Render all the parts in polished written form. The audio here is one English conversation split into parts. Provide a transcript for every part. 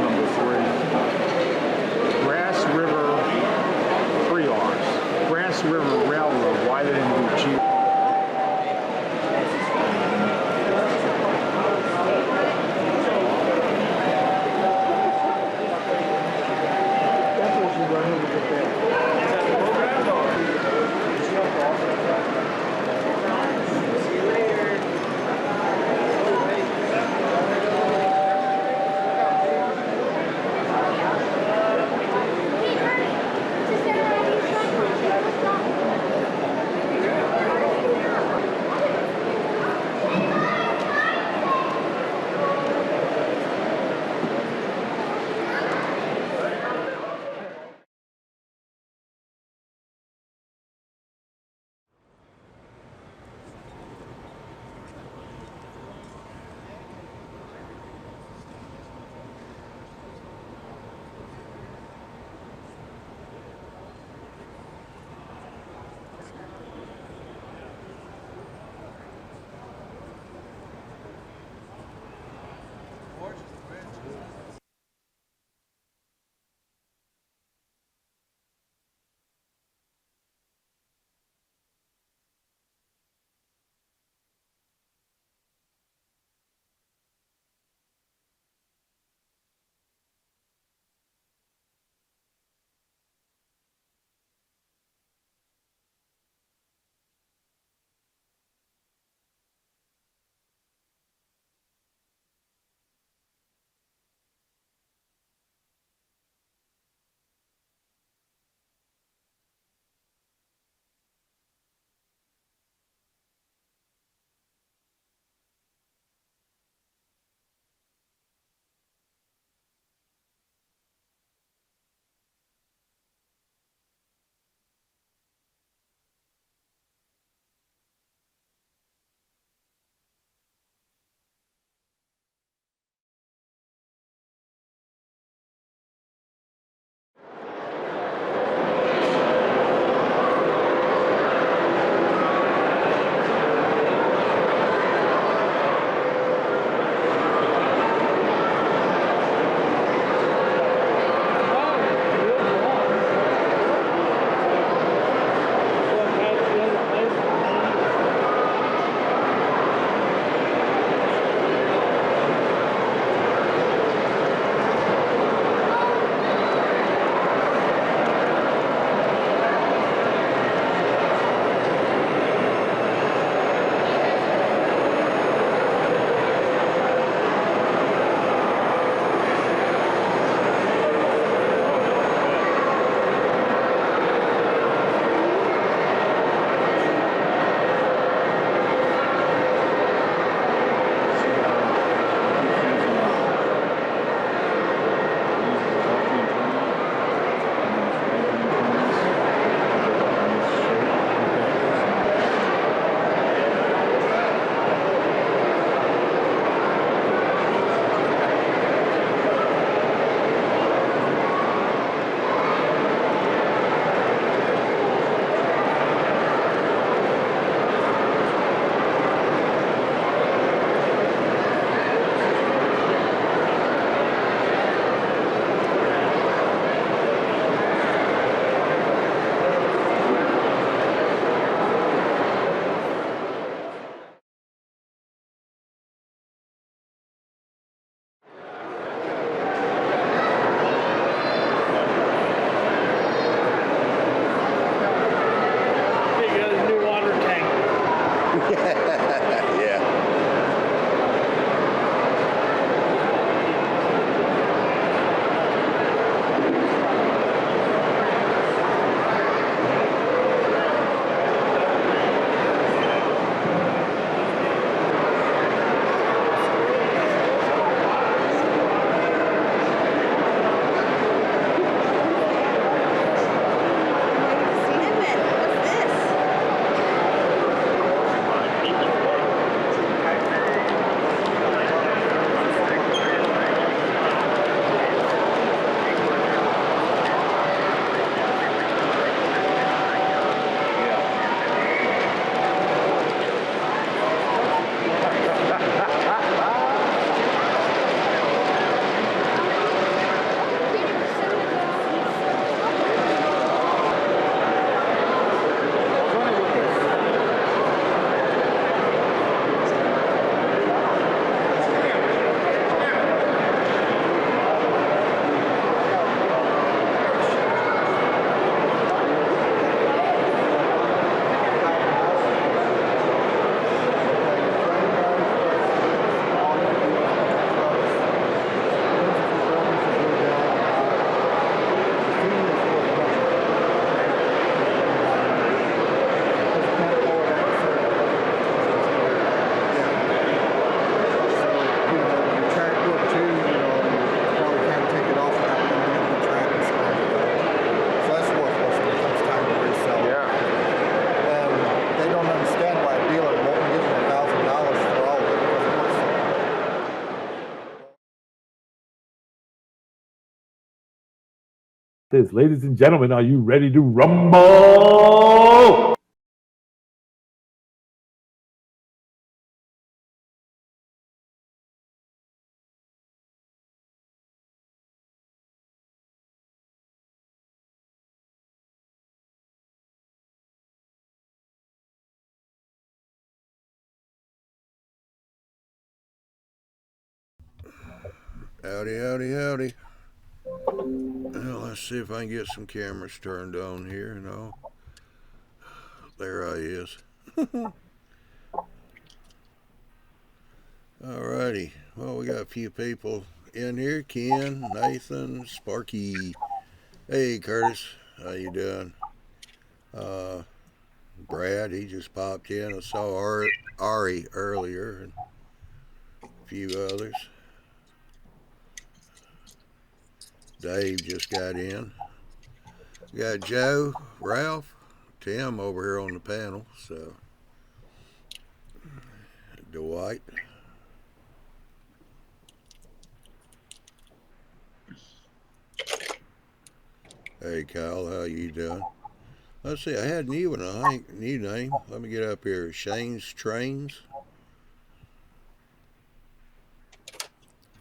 number 3. Grass River, 3 R's. Grass River Railroad, why they didn't do G? this. Ladies and gentlemen, are you ready to rumble? Howdy, howdy, howdy. Well, let's see if I can get some cameras turned on here and all. There I is. Alrighty. Well, we got a few people in here. Ken, Nathan, Sparky. Hey, Curtis. How you doing? Uh, Brad, he just popped in. I saw Ari earlier and a few others. Dave just got in. We got Joe, Ralph, Tim over here on the panel. So, Dwight. Hey, Kyle, how you doing? Let's see, I had new one, I think, new name. Let me get up here. Shane's Trains.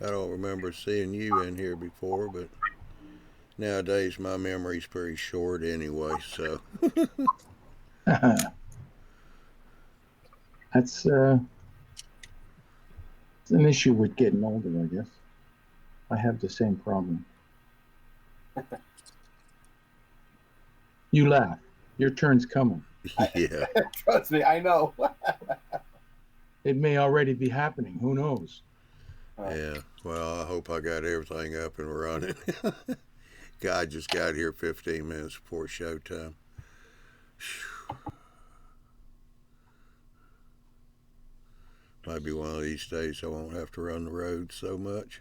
I don't remember seeing you in here before, but nowadays my memory's pretty short anyway, so. That's it's an issue with getting older, I guess. I have the same problem. You laugh. Your turn's coming. Yeah. Trust me, I know. It may already be happening. Who knows? Yeah. Well, I hope I got everything up and running. Guy just got here 15 minutes before showtime. Might be one of these days I won't have to run the road so much.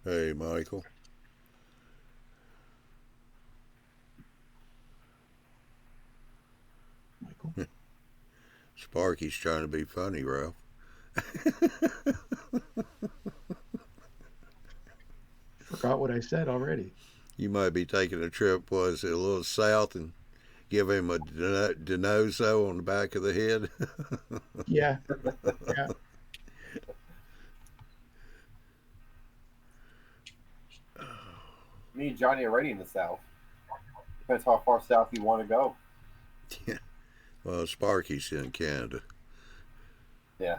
Hey, Michael. Michael? Sparky's trying to be funny, Ralph. Forgot what I said already. You might be taking a trip, was it a little south, and give him a denozo on the back of the head? Yeah. Yeah. Me and Johnny are already in the South. Depends how far south you want to go. Yeah. Well, Sparky's in Canada. Yeah.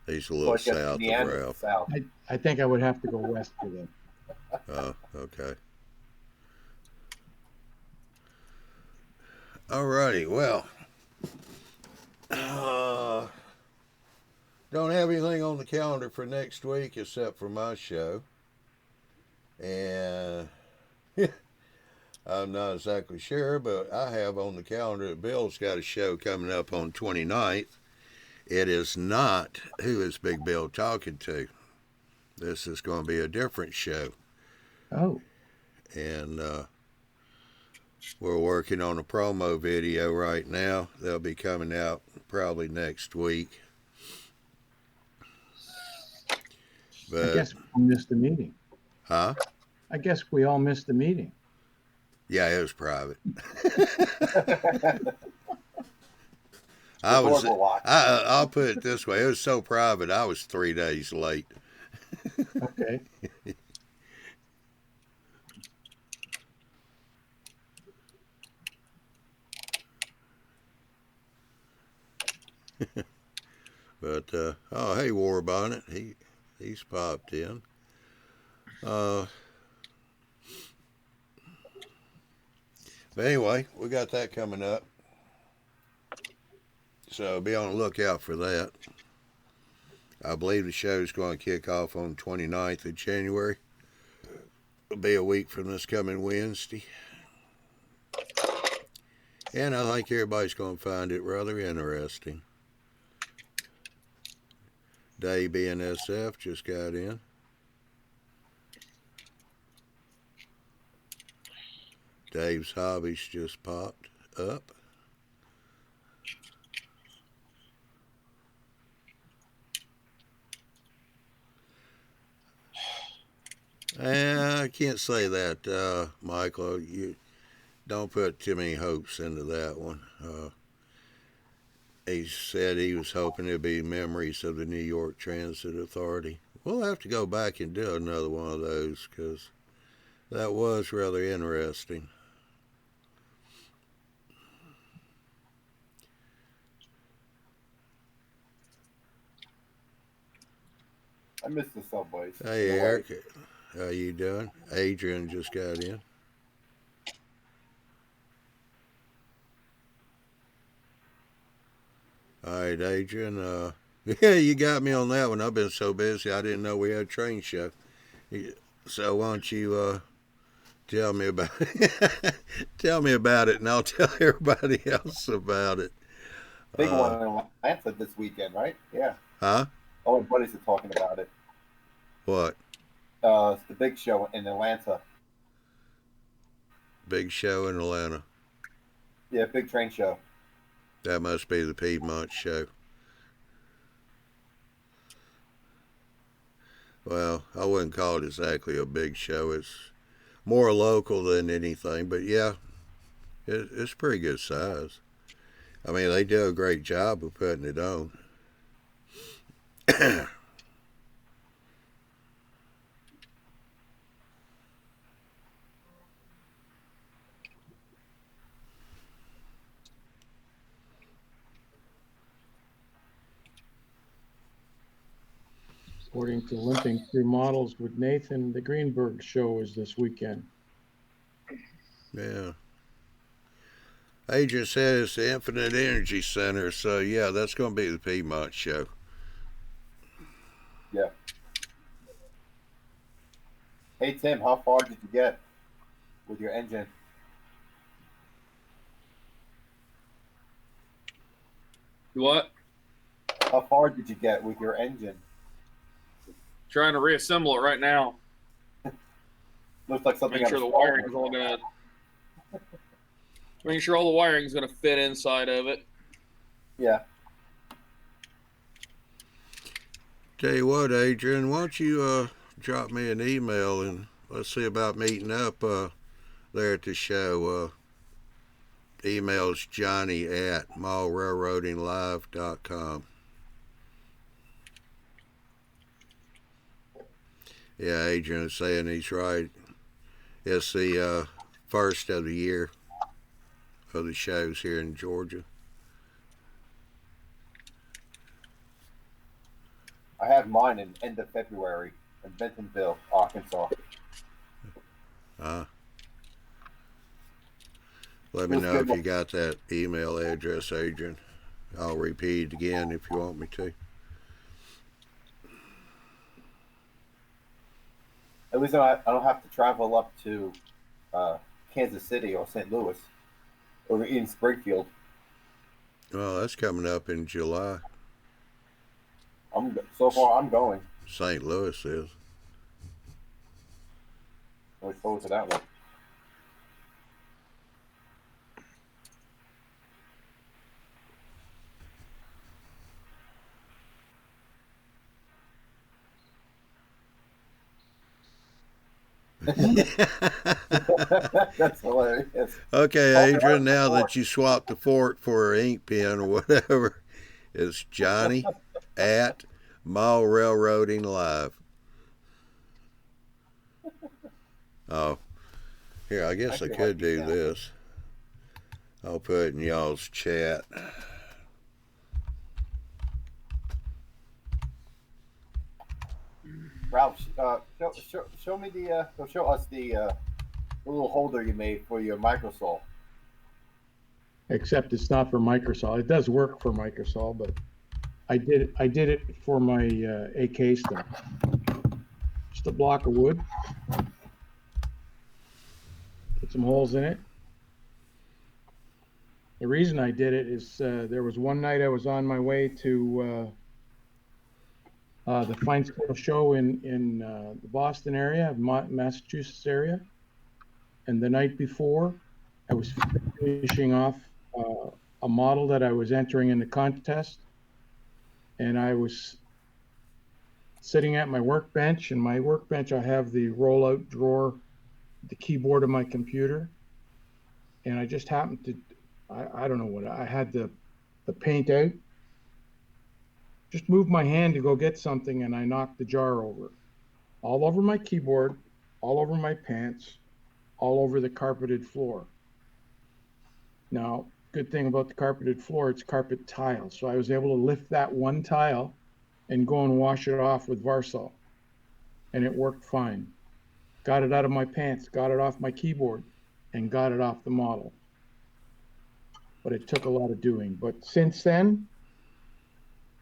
He's a little So I guess south of Indiana's Ralph. south. I think I would have to go west for that. Oh, okay. Alrighty, well. Don't have anything on the calendar for next week except for my show. And I'm not exactly sure, but I have on the calendar that Bill's got a show coming up on 29th. It is not Who is Big Bill Talking To. This is going to be a different show. Oh. And we're working on a promo video right now. They'll be coming out probably next week. But, I guess we missed the meeting. Huh? I guess we all missed the meeting. Yeah, it was private. I'll put it this way. It was so private, I was 3 days late. Okay. But oh, hey, War Bonnet, he's popped in. But anyway, we got that coming up, so be on the lookout for that. I believe the show's going to kick off on 29th of January. It'll be a week from this coming Wednesday. And I think everybody's going to find it rather interesting. Dave BNSF just got in. Dave's Hobbies just popped up. I can't say that, Michael. You don't put too many hopes into that one. He said he was hoping it'd be Memories of the New York Transit Authority. We'll have to go back and do another one of those because that was rather interesting. I miss the subways. Hey, No way. Eric, how you doing? Adrian just got in. All right, Adrian. Yeah, you got me on that one. I've been so busy, I didn't know we had a train show. So why don't you tell me about it? Tell me about it, and I'll tell everybody else about it. Big one Uh, in Atlanta this weekend, right? Yeah. huh? All my buddies are talking about it. What? It's the big show in Atlanta. Big show in Atlanta. Yeah, big train show. That must be the Piedmont show. Well, I wouldn't call it exactly a big show. It's more local than anything, but yeah, it's pretty good size. I mean, they do a great job of putting it on. According to Limping Through Models with Nathan, the Greenberg show is this weekend. Yeah. Adrian said it's the Infinite Energy Center, so yeah, that's going to be the Piedmont show. Yeah. Hey Tim, how far did you get with your engine? What? How far did you get with your engine? Trying to reassemble it right now. Looks like something. Make sure the wiring's all gonna. Make sure all the wiring's gonna fit inside of it. Yeah. Tell you what, Adrian, why don't you drop me an email and let's see about meeting up there at the show. Email's johnny@mallrailroadinglive.com. Yeah, Adrian is saying he's right. It's the first of the year of the shows here in Georgia. I have mine in end of February in Bentonville, Arkansas. Let me Feels know good. if you got that email address, Adrian. I'll repeat it again if you want me to. At least I don't have to travel up to Kansas City or St. Louis or in Springfield. Well, that's coming up in July. So far I'm going. St. Louis is. I look forward to that one. That's hilarious. Okay, Adrian, now that you swapped the fork for an ink pen or whatever, it's Johnny at Mall Railroading Live. Oh, here, I guess I could do this. I'll put it in y'all's chat. Ralph, show me show us the little holder you made for your Microsoft. Except it's not for Microsoft. It does work for Microsoft, but I did it for my AK stuff. Just a block of wood. Put some holes in it. The reason I did it is there was one night I was on my way to the Fine Steel Show in the Boston area, Massachusetts area, and the night before I was finishing off a model that I was entering in the contest, and I was sitting at my workbench. And my workbench, I have the roll-out drawer, the keyboard of my computer. And I just happened to, I don't know what, I had the paint out. Just moved my hand to go get something, and I knocked the jar over. All over my keyboard, all over my pants, all over the carpeted floor. Now, good thing about the carpeted floor, it's carpet tile. So I was able to lift that one tile and go and wash it off with Varsol. And it worked fine. Got it out of my pants, got it off my keyboard, and got it off the model. But it took a lot of doing. But since then,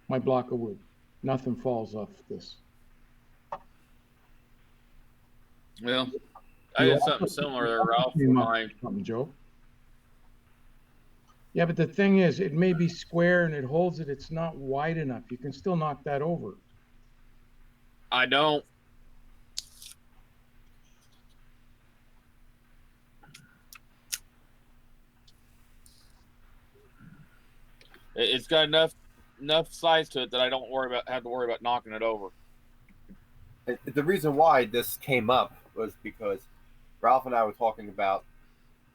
my block of wood, nothing falls off this. Well, I did something similar there, Ralph. For my Something, Joe. Yeah, but the thing is, it may be square and it holds it. It's not wide enough. You can still knock that over. I don't. It's got enough size to it that I don't have to worry about knocking it over. The reason why this came up was because Ralph and I were talking about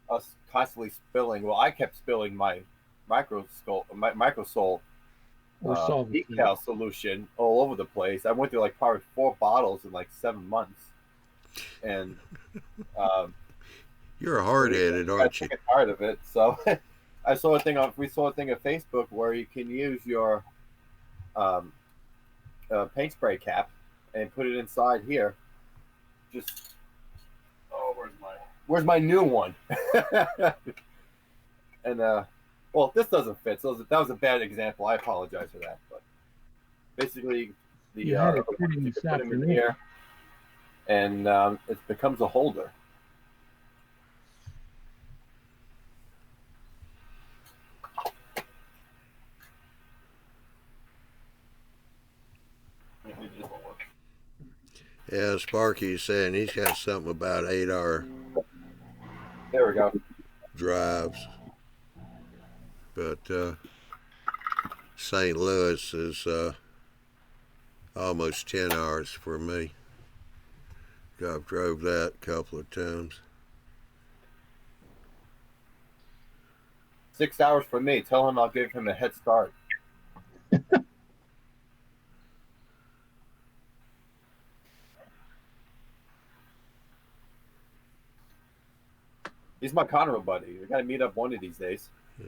us constantly spilling. Well, I kept spilling my microsol decal solution all over the place. I went through like probably 4 bottles in like 7 months, and You're hard-headed, aren't you? I get tired of it. So we saw a thing on Facebook where you can use your paint spray cap and put it inside here. Just where's my new one? And well, this doesn't fit. So that was a bad example. I apologize for that. But basically, you put them in here, and it becomes a holder. Yeah, Sparky's saying he's got something about 8-hour There we go. drives. But St. Louis is almost 10 hours for me. I've drove that a couple of times. 6 hours for me. Tell him I'll give him a head start. He's my Conroe buddy. We got to meet up one of these days. Yeah.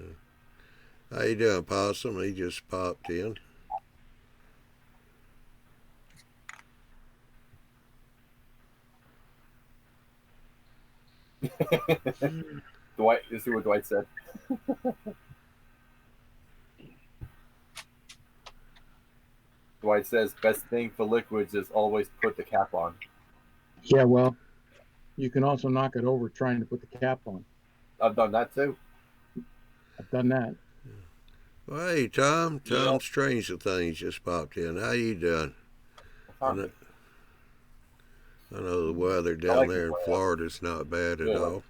How you doing, Possum? He just popped in. Dwight, you see what Dwight said? Dwight says, best thing for liquids is always put the cap on. Yeah, well, you can also knock it over trying to put the cap on. I've done that too. I've done that. Well, hey, Tom. Tom Stranger Things just popped in. How you doing? I know the weather down there in Florida's not bad at all.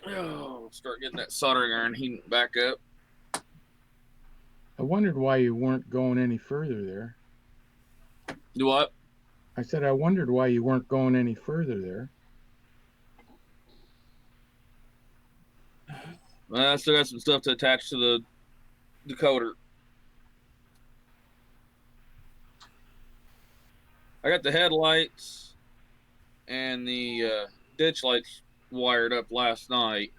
Oh, start getting that soldering iron heating back up. I wondered why you weren't going any further there. Do what? I said I wondered why you weren't going any further there. I still got some stuff to attach to the decoder. I got the headlights and the ditch lights wired up last night.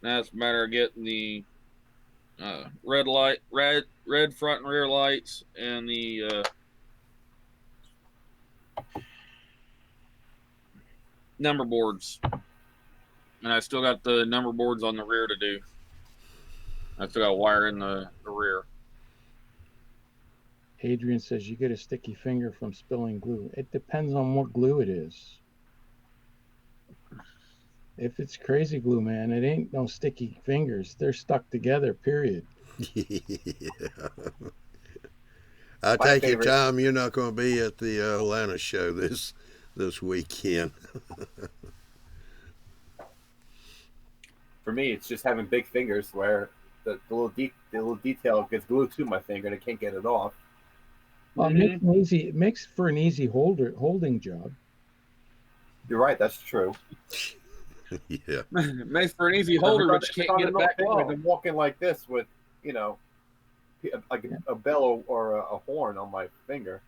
Now it's a matter of getting the red front and rear lights and the number boards. And I still got the number boards on the rear to do. I still got wire in the rear. Adrian says you get a sticky finger from spilling glue. It depends on what glue it is. If it's crazy glue, man, it ain't no sticky fingers. They're stuck together, period. Yeah. I take it, Tom, you're not going to be at the Atlanta show this weekend. for me, it's just having big fingers where the little detail gets glued to my finger and I can't get it off. Well, it makes for an easy holding job. You're right. That's true. Yeah. Makes for an easy holder, but you can't get it back I've off. been walking like this with, like a bell or a horn on my finger.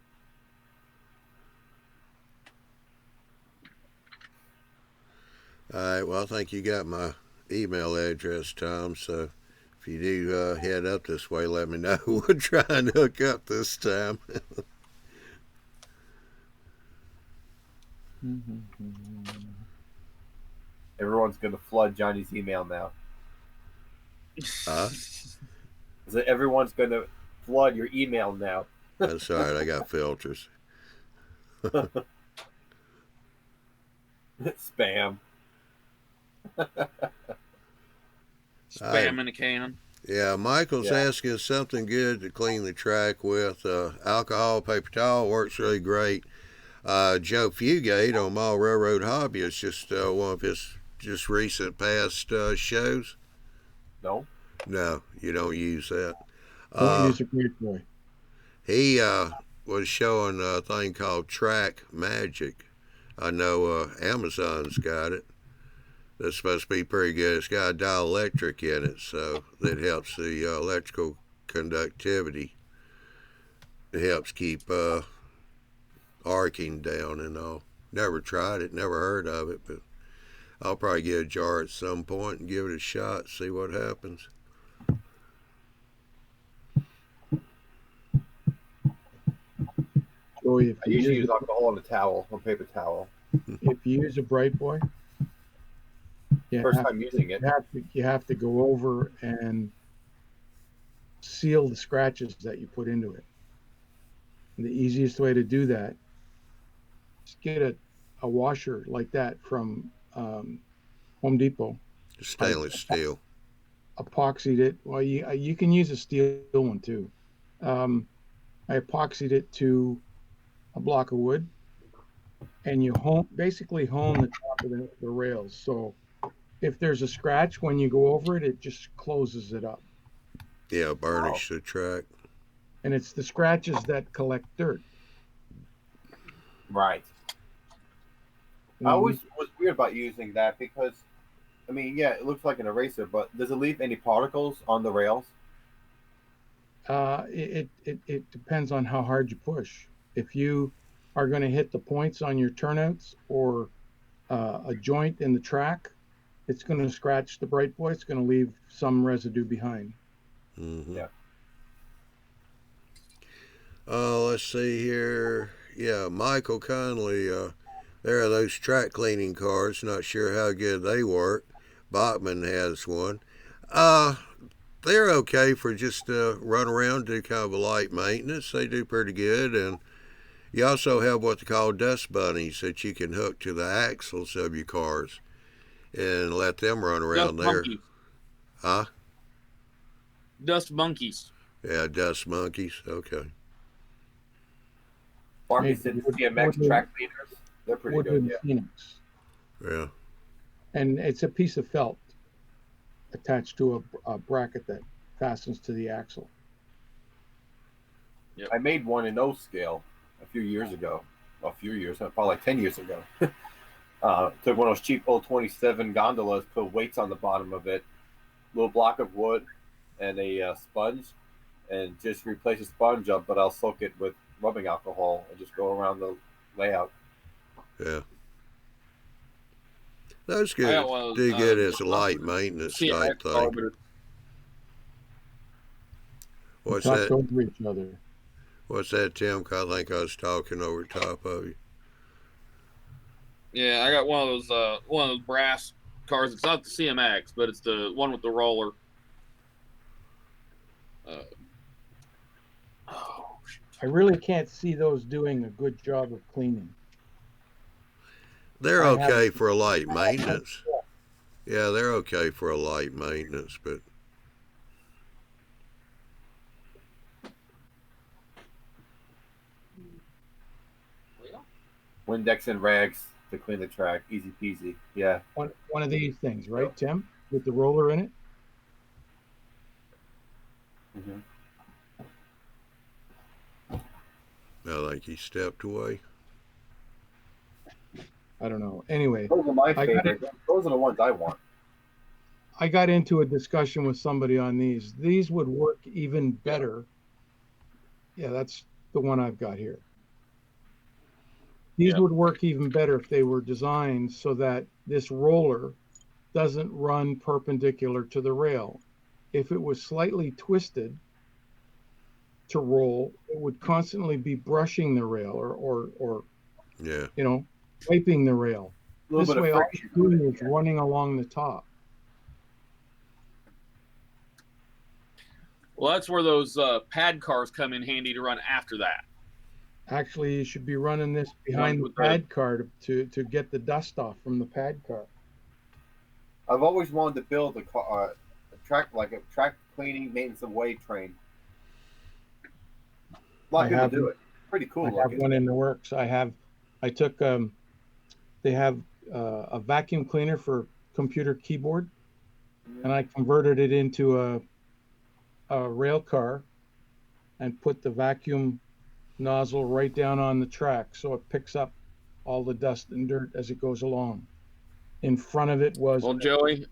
All right. Well, I think you got my email address, Tom. So if you do head up this way, let me know. We'll try and hook up this time. Everyone's going to flood Johnny's email now. Huh? Everyone's going to flood your email now. That's all right. I got filters. Spam. Spam in a can. Yeah, Michael's asking something good to clean the track with. Alcohol, paper towel works really great. Joe Fugate on Mile Railroad Hobby is just one of his just recent past shows. No, you don't use that. Don't use a great boy. He was showing a thing called Track Magic. I know Amazon's got it. That's supposed to be pretty good. It's got a dielectric in it, so that helps the electrical conductivity. It helps keep arcing down and all. Never tried it, never heard of it, but I'll probably get a jar at some point and give it a shot, see what happens. So I usually use alcohol on a towel, on paper towel. If you use a bright boy, first time using it, you have to go over and seal the scratches that you put into it. And the easiest way to do that is get a washer like that from Home Depot. Stainless steel. Epoxied it. Well, you can use a steel one too. I epoxied it to a block of wood, and you basically hone the top of the rails. So if there's a scratch when you go over it, it just closes it up. Yeah, burnish the track. And it's the scratches that collect dirt. Right. I always was weird about using that because, I mean, yeah, it looks like an eraser, but does it leave any particles on the rails? It depends on how hard you push. If you are going to hit the points on your turnouts or a joint in the track, it's going to scratch the bright boy. It's going to leave some residue behind. Mm-hmm. Yeah. Let's see here. Yeah, Michael Conley. There are those track cleaning cars. Not sure how good they work. Bachman has one. They're okay for just run around, do kind of a light maintenance. They do pretty good. And you also have what they call dust bunnies that you can hook to the axles of your cars and let them run around Dust there. monkeys. Huh? Dust monkeys. Yeah, dust monkeys. Okay. Parkinson CMX track cleaners. They're pretty good. Yeah. Phoenix. Yeah. And it's a piece of felt attached to a bracket that fastens to the axle. Yep. I made one in O scale a few years ago. Well, a few years, probably like 10 years ago. Took one of those cheap old 27 gondolas, put weights on the bottom of it, little block of wood, and a sponge, and just replace the sponge up, but I'll soak it with rubbing alcohol and just go around the layout. Yeah. Those good. Do good as a light maintenance type thing. What's that? Over each other. What's that, Tim? I think I was talking over top of you. Yeah, I got one of those brass cars. It's not the CMX, but it's the one with the roller. I really can't see those doing a good job of cleaning. They're okay for a light maintenance. Yeah, they're okay for a light maintenance, but Windex and rags to clean the track, easy peasy. Yeah. One of these things, right, Tim? with the roller in it. Mm-hmm. I think he stepped away. I don't know. Anyway, Those are my I got favorite. Those are the ones I want. I got into a discussion with somebody on these. These would work even better. Yeah, that's the one I've got here. These Yeah. would work even better if they were designed so that this roller doesn't run perpendicular to the rail. If it was slightly twisted to roll, it would constantly be brushing the rail or Yeah. wiping the rail. A little This bit of way, all friction. it's doing is running along the top. Well, that's where those pad cars come in handy to run after that. Actually, you should be running this behind the with the- pad car to get the dust off from the pad car. I've always wanted to build a track cleaning maintenance away train. A lot of people do it. Pretty cool I have looking. one in the works. I took they have a vacuum cleaner for computer keyboard, and I converted it into a rail car and put the vacuum nozzle right down on the track so it picks up all the dust and dirt as it goes along. In front of it was Well, Joey,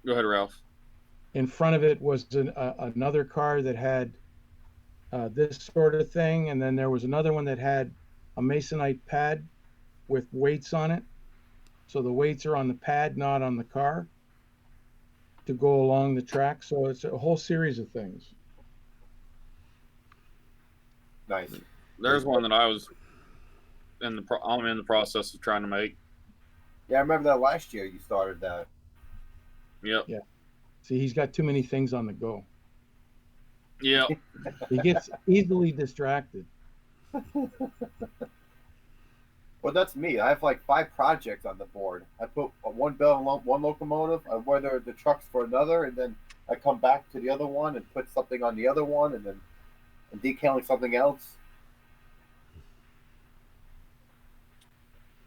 go ahead, Ralph. another car that had this sort of thing, and then there was another one that had a masonite pad with weights on it. So the weights are on the pad, not on the car, to go along the track. So it's a whole series of things. Nice. There's one that I was I'm in the process of trying to make. Yeah, I remember that last year you started that. Yep. Yeah. See, he's got too many things on the go. Yep. He gets easily distracted. Well, that's me. I have like 5 projects on the board. I put one bell one locomotive, I weather the trucks for another, and then I come back to the other one and put something on the other one, and then I'm decaling something else.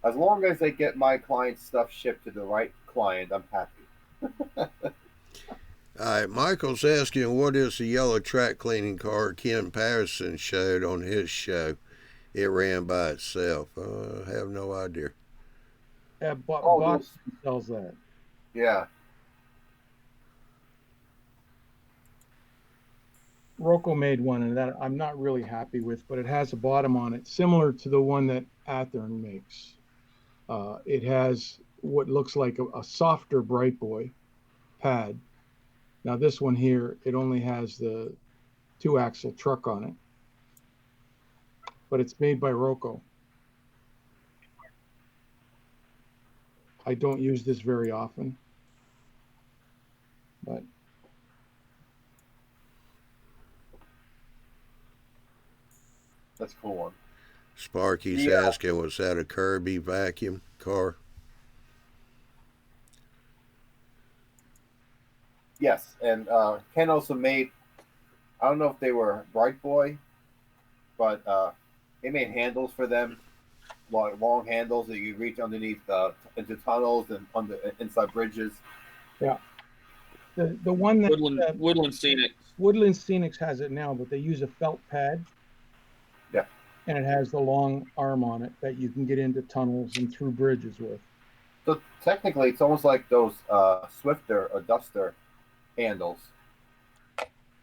As long as they get my client's stuff shipped to the right client, I'm happy. All right, Michael's asking, what is the yellow track cleaning car Ken Patterson showed on his show? It ran by itself. I have no idea. Yeah, Oh, Box sells that. Yeah. Rocco made one, and that I'm not really happy with, but it has a bottom on it, similar to the one that Athearn makes. It has what looks like a softer Bright Boy pad. Now this one here, it only has the 2-axle truck on it, but it's made by Rocco. I don't use this very often, but That's a cool one. Sparky's Yeah. asking, was that a Kirby vacuum car? Yes, and Ken also made, I don't know if they were Bright Boy, but he made handles for them, long handles that you reach underneath into tunnels and inside bridges. yeah. The one that Woodland Scenic. Woodland Scenics has it now, but they use a felt pad. Yeah. And it has the long arm on it that you can get into tunnels and through bridges with. So technically, it's almost like those Swifter or Duster handles.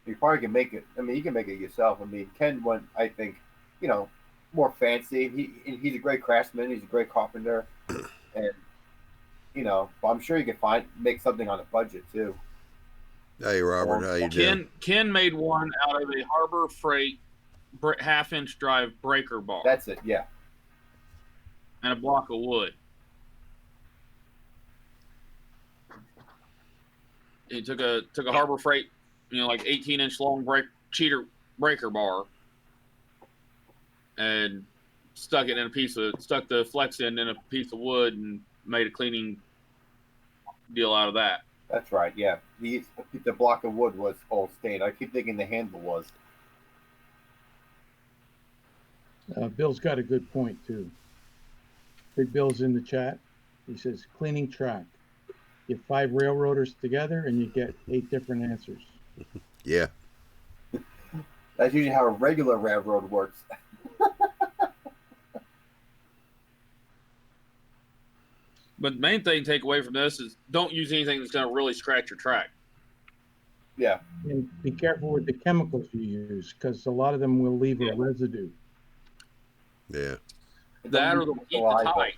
You probably can make it. I mean, you can make it yourself. I mean, Ken went, I think, more fancy. He's a great craftsman. He's a great carpenter, and but I'm sure you can make something on a budget too. Hey, Robert, how you doing? Ken made one out of a Harbor Freight half-inch drive breaker bar. That's it. Yeah. And a block of wood. He took a Harbor Freight, like 18-inch long breaker bar, and stuck the flex end in a piece of wood and made a cleaning deal out of that. That's right. Yeah, the block of wood was old stain. I keep thinking the handle was. Bill's got a good point too. Big Bill's in the chat. He says cleaning track. Get 5 railroaders together, and you get 8 different answers. Yeah. That's usually how a regular railroad works. But the main thing to take away from this is don't use anything that's going to really scratch your track. Yeah. And be careful with the chemicals you use, because a lot of them will leave Yeah. a residue. Yeah. That or they'll eat the ties.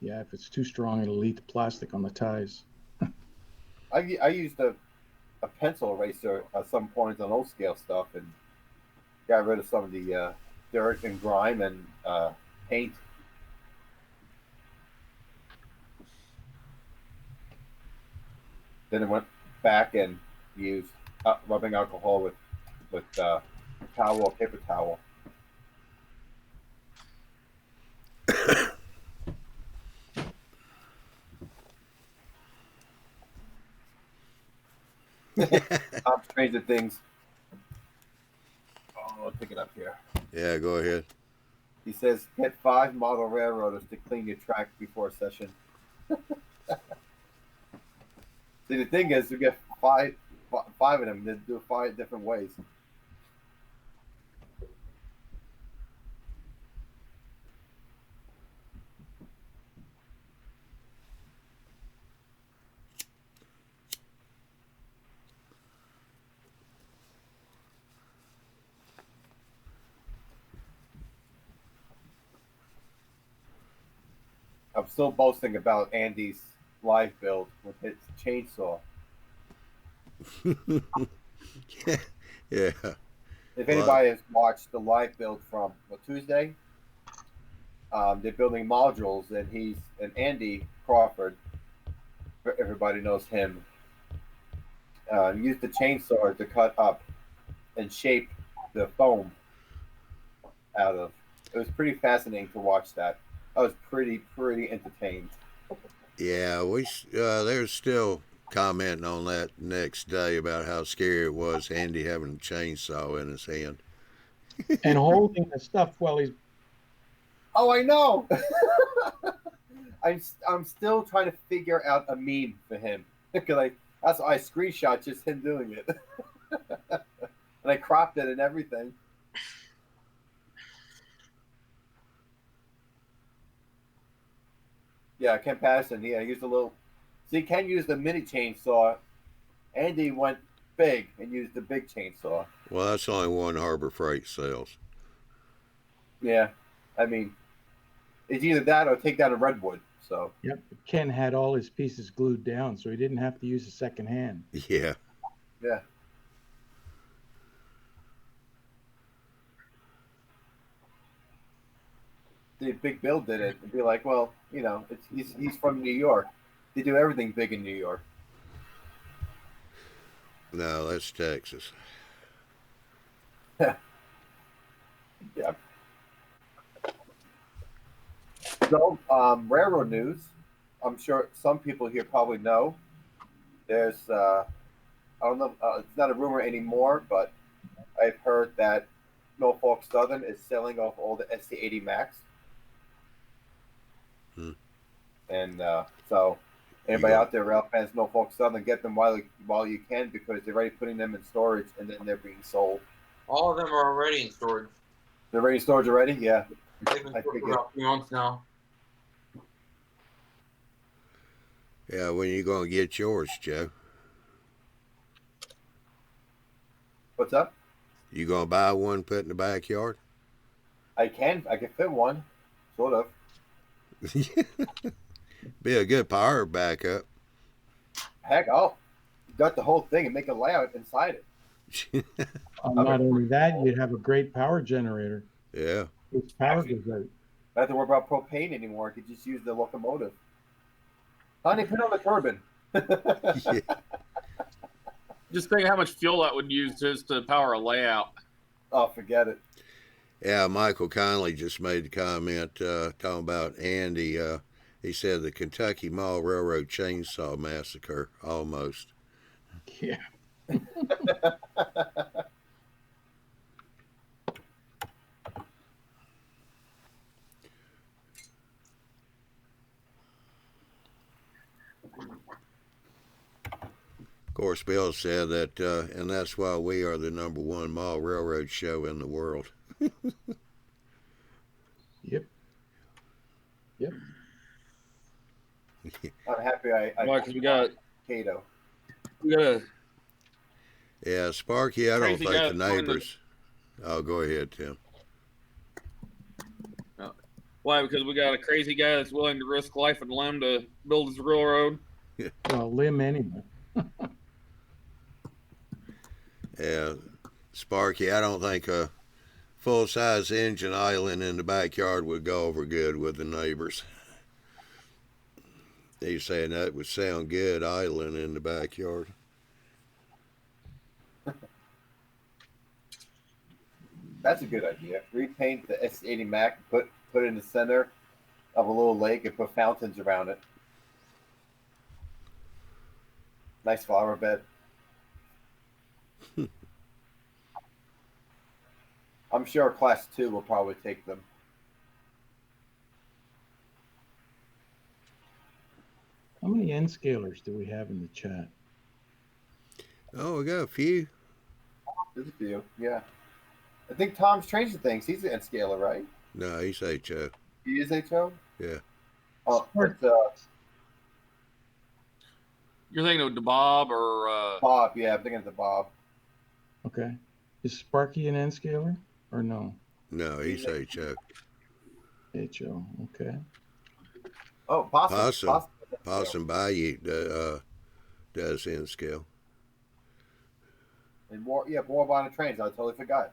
Yeah, if it's too strong, it'll eat the plastic on the ties. I used a pencil eraser at some point on old scale stuff and got rid of some of the dirt and grime and paint. Then it went back and used rubbing alcohol with towel, paper towel. Stranger things. Oh, I'll pick it up here. Yeah, go ahead. He says, get 5 model railroaders to clean your track before session. See, the thing is, you get five of them. They do 5 different ways. I'm still boasting about Andy's live build with his chainsaw. Yeah. If anybody has watched the live build from Tuesday, they're building modules, and Andy Crawford, everybody knows him, used the chainsaw to cut up and shape the foam out of. It was pretty fascinating to watch that. I was pretty entertained. Yeah, there's still commenting on that next day about how scary it was, Andy having a chainsaw in his hand. And holding the stuff while he's... Oh, I know! I'm still trying to figure out a meme for him. Because I screenshot just him doing it. And I cropped it and everything. Yeah, Ken Patterson, yeah, used a little. See, Ken used the mini chainsaw. Andy went big and used the big chainsaw. Well, that's only one Harbor Freight sells. Yeah, I mean, it's either that or take down a redwood. So. Yep, Ken had all his pieces glued down, so he didn't have to use a second hand. Yeah. Yeah. The Big Bill did it and be like, well, he's from New York. They do everything big in New York. No, that's Texas. Yeah. So, railroad news. I'm sure some people here probably know. There's, I don't know, it's not a rumor anymore, but I've heard that Norfolk Southern is selling off all the SC-80 Max. And so, anybody out there, rail fans, Norfolk Southern, get them while you can, because they're already putting them in storage and then they're being sold. All of them are already in storage. They're already in storage already? Yeah. They've been for about 3 months now. Yeah, when are you going to get yours, Joe? What's up? You going to buy one, put in the backyard? I can fit one, sort of. Be a good power backup. Heck, I'll gut the whole thing and make a layout inside it. Not only that, you'd have a great power generator. Yeah. Its power goes out. I don't have to worry about propane anymore. I could just use the locomotive. Honey, put on the turbine. Yeah. Just think how much fuel that would use just to power a layout. Oh, forget it. Yeah, Michael Conley just made a comment talking about Andy. He said the Kentucky Mall Railroad Chainsaw Massacre, almost. Yeah. course, Bill said that, and that's why we are the #1 mile railroad show in the world. Yep. Yep. I'm happy I Why? Because we got Cato. a Yeah, Sparky, I don't Crazy think guy the that's willing to- neighbors. Oh, go ahead, Tim. why? Because we got a crazy guy that's willing to risk life and limb to build his railroad. Well, limb anyway. Yeah, Sparky, I don't think a full-size engine idling in the backyard would go over good with the neighbors. He's saying that would sound good idling in the backyard. That's a good idea. Repaint the S80 Mac, put it in the center of a little lake, and put fountains around it. Nice flower bed. I'm sure Class 2 will probably take them. How many N scalers do we have in the chat? Oh, we got a few. There's a few, yeah. I think Tom's changing things. He's an N-scaler, right? No, he's HO. He is HO? Yeah. Oh, it's, You're thinking of the Bob or Bob. Yeah, I'm thinking of the Bob. Okay. Is Sparky an N scaler or no? No, he's HO. HO. Okay. Oh, Possum Bayou does in scale. And more on the trains. I totally forgot.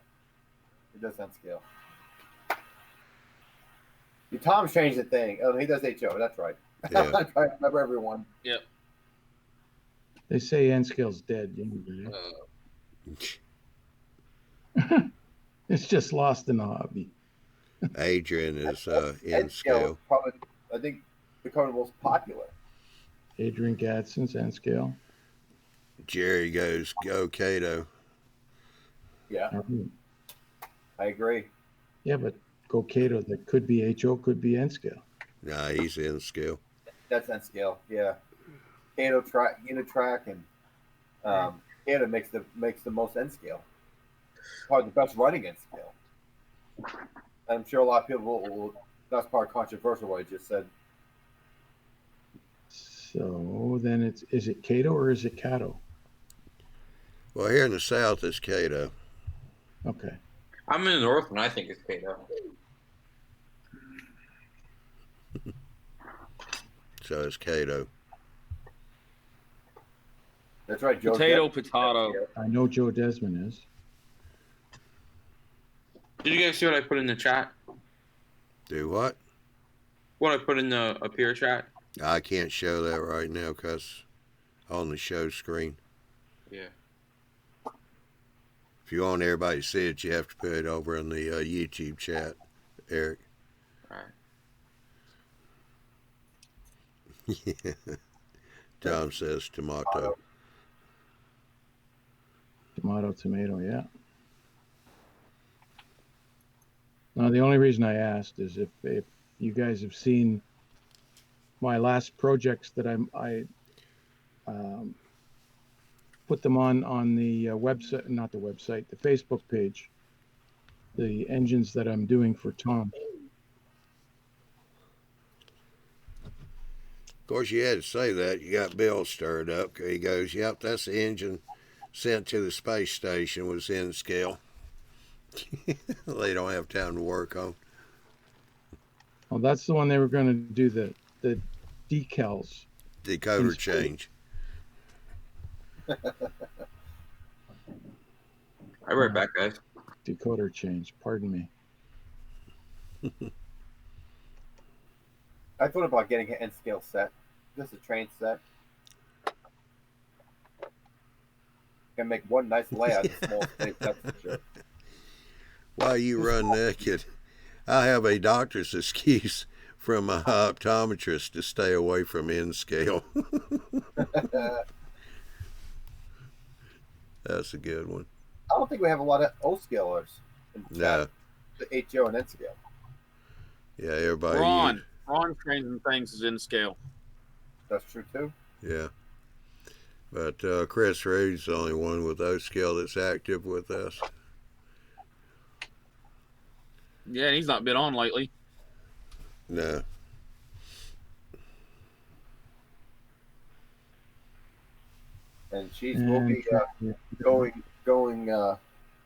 He does on scale. Tom's changed the thing. Oh, he does HO. That's right. Yeah. I'm trying to remember everyone. Yep. They say N scale's dead. It's just lost in the hobby. Adrian is in scale. Probably, I think, becoming the most popular. Adrian Gadsden's N scale. Jerry goes, go Cato. Yeah, I agree. Yeah, but Go Cato, that could be HO, could be N scale. Nah, he's in scale. That's N scale. Yeah, Cato track, Unitrack, and Cato makes the most N scale. Probably the best running N scale. And I'm sure a lot of people will. That's probably controversial what I just said. So then is it Cato or is it Cato? Well, here in the south it's Cato. Okay. I'm in the north and I think it's Cato. So it's Cato. That's right, Joe. Potato. I know Joe Desmond is. Did you guys see what I put in the chat? Do what? What I put in the appear chat? I can't show that right now because on the show screen. Yeah. If you want everybody to see it, you have to put it over in the YouTube chat, Eric. All right. Yeah. Tom says tomato. Tomato, yeah. Now, the only reason I asked is if you guys have seen my last projects that I put them on the website, not the website, the Facebook page, the engines that I'm doing for Tom. Of course, you had to say that. You got Bill stirred up. He goes, yep, that's the engine sent to the space station was in scale. They don't have time to work on. Well, that's the one they were going to do the decals. Decoder change. I'll be right back, guys. Decoder change, pardon me. I thought about getting an N scale set, just a train set. Can make one nice layout in small space. That's for sure. Why you run naked? I have a doctor's excuse from my optometrist to stay away from N scale. That's a good one. I don't think we have a lot of O scalers. No. The HO and N scale. Yeah, everybody. Ron changing things is in scale. That's true too. Yeah. But Chris Reed's the only one with O scale that's active with us. Yeah, and he's not been on lately. No. And she's will be yeah. going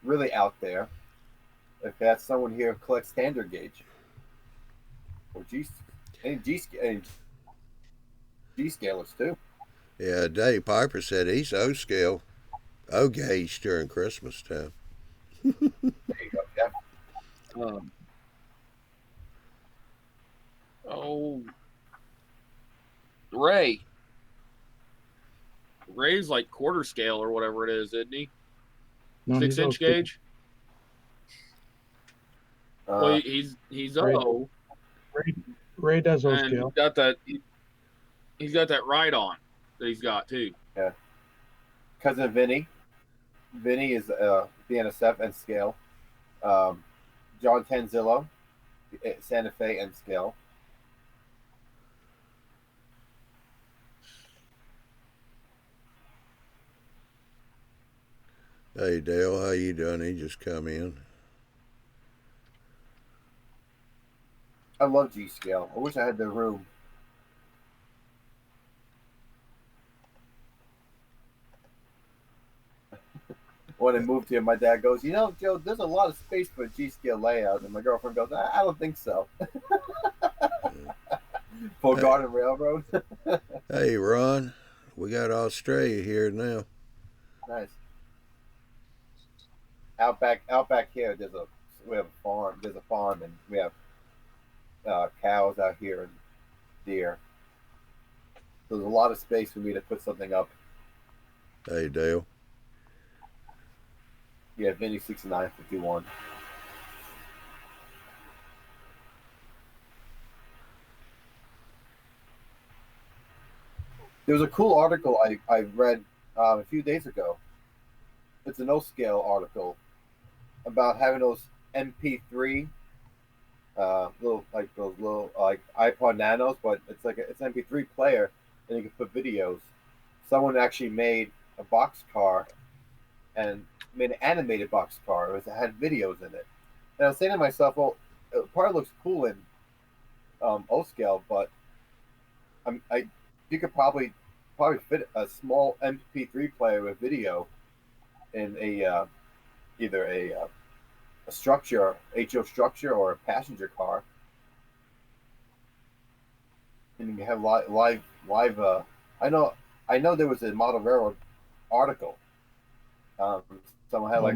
really out there. If that's someone here who collects standard gauge or any G scalers too. Yeah, Dave Piper said he's O scale, O gauge during Christmas time. There you go. Yeah. Oh, Ray. Ray's like quarter scale or whatever it is, isn't he? No, 6-inch okay. gauge. Well, he's Ray- O, Ray does O and scale. he's got that ride on that he's got too. Yeah. Cousin Vinny. Vinny is BNSF and scale. John Tanzillo, Santa Fe and scale. Hey Dale, how you doing? He just come in. I love G scale. I wish I had the room. When I moved here, my dad goes, Joe, there's a lot of space for a G scale layout. And my girlfriend goes, I don't think so. For Garden Railroad. Hey Ron, we got Australia here now. Nice. Out back here, we have a farm. There's a farm, and we have cows out here and deer. So there's a lot of space for me to put something up. Hey Dale. Yeah, Vinny 6951. There was a cool article I read a few days ago. It's an O-scale article about having those MP3 little like those little like iPod Nanos, but it's an MP3 player, and you can put videos. Someone actually made a box car and made an animated box car. It had videos in it. And I was saying to myself, well, it probably looks cool in O scale, but you could probably fit a small MP3 player with video in either a structure, HO structure, or a passenger car, and you can have live. I know there was a model railroad article. Someone had like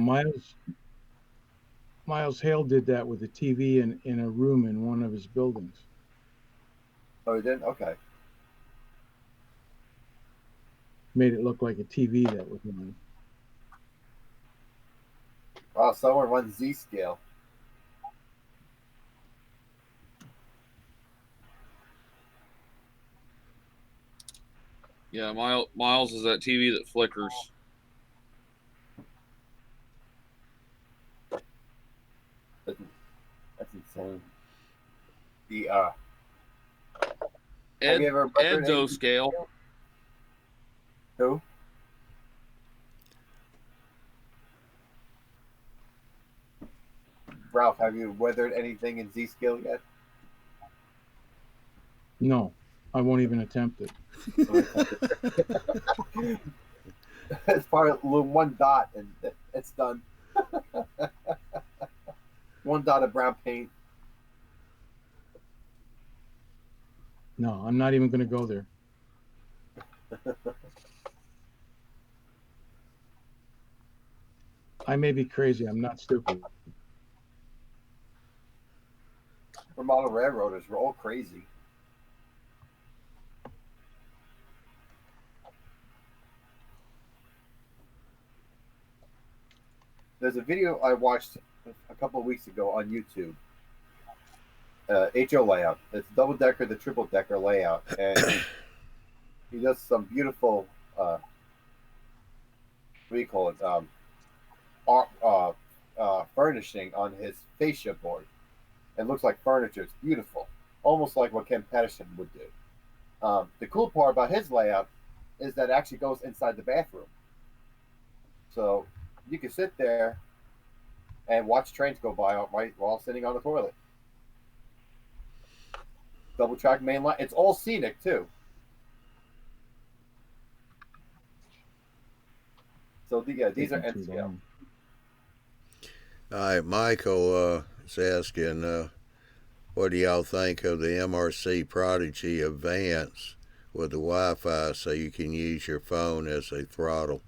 Miles Hale did that with a TV in a room in one of his buildings. Oh, he did? Okay. Made it look like a TV that was on. Wow, someone runs Z scale. Yeah, Miles is that TV that flickers. That's insane. The Ed, have you ever Ed's O scale. Who? Ralph, have you weathered anything in Z scale yet? No, I won't even attempt it. It's probably one dot and it's done. One dot of brown paint. No, I'm not even going to go there. I may be crazy. I'm not stupid. We're model railroaders. We're all crazy. There's a video I watched a couple of weeks ago on YouTube. HO layout. It's double decker, the triple decker layout, and he does some beautiful. What do you call it? Furnishing on his fascia board. It looks like furniture. It's beautiful, almost like what Ken Patterson would do. The cool part about his layout is that it actually goes inside the bathroom. So you can sit there and watch trains go by while sitting on the toilet. Double track main line. It's all scenic too. So these are Taking too NCO. long. All right, Michael is asking, what do y'all think of the MRC Prodigy Advance with the Wi-Fi so you can use your phone as a throttle?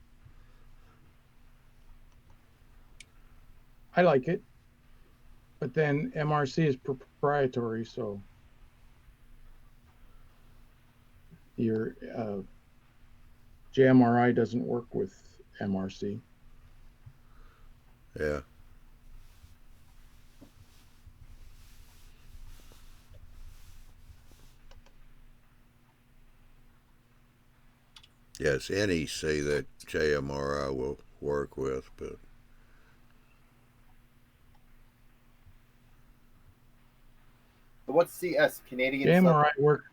I like it, but then MRC is proprietary, so your JMRI doesn't work with MRC. Yeah. Yes, NEC that JMRI will work with, but So what's CS? Canadian JMRI Southern?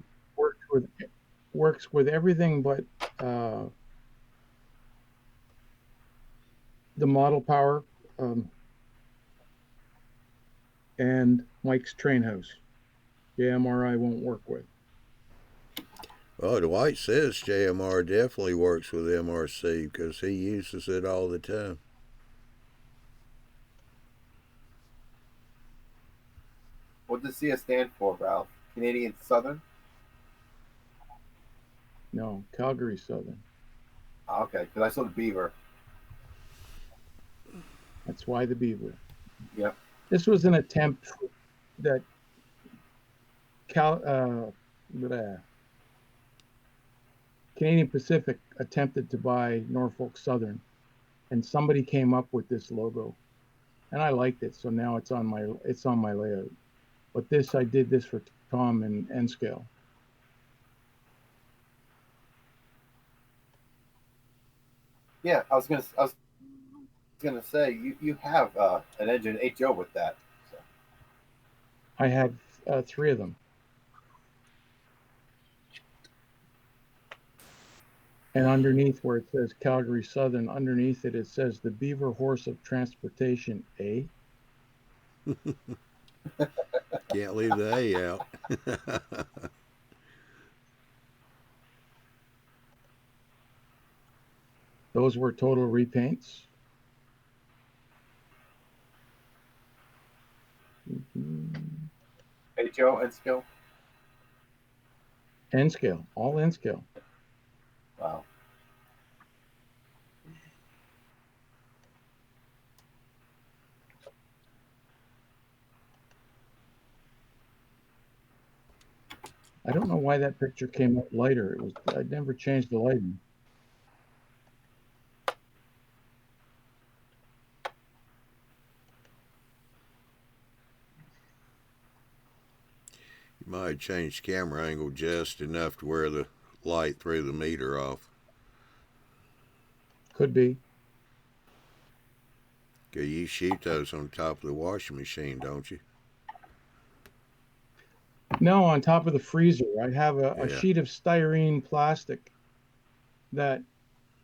works with everything but the model power and Mike's train house. JMRI won't work with. well, Dwight says JMR definitely works with MRC because he uses it all the time. What does CS stand for, Ralph? Canadian Southern? No, Calgary Southern. Okay, because I saw the Beaver. That's why the Beaver. Yep. This was an attempt that Canadian Pacific attempted to buy Norfolk Southern, and somebody came up with this logo, and I liked it, so now it's on my layout. But I did this for Tom and N-Scale. Yeah, I was gonna say you have an engine HO with that. So. I have 3 of them. And underneath where it says Calgary Southern, underneath it says the Beaver Horse of Transportation A. Can't leave the A out. Those were total repaints. HO and skill. N-Scale, all N-Scale. Wow. I don't know why that picture came up lighter. I never changed the lighting. You might have changed camera angle just enough to where the light threw the meter off. Could be. Cause you shoot those on top of the washing machine, don't you? No, on top of the freezer, I have a Yeah. sheet of styrene plastic that